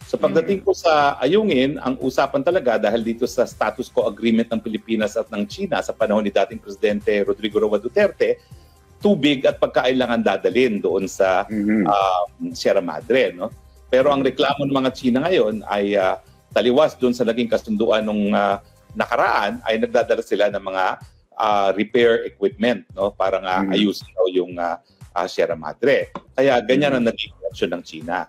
So pagdating po sa ayungin, ang usapan talaga dahil dito sa status quo agreement ng Pilipinas at ng China sa panahon ni dating Presidente Rodrigo Roa Duterte, tubig at pagkailangan dadalhin doon sa Sierra Madre. No? Pero ang reklamo ng mga China ngayon ay taliwas doon sa naging kasunduan nung nakaraan ay nagdadala sila ng mga repair equipment, no? Para nga ayusin yung Sierra Madre. Kaya ganyan ang naging reaksyon ng China.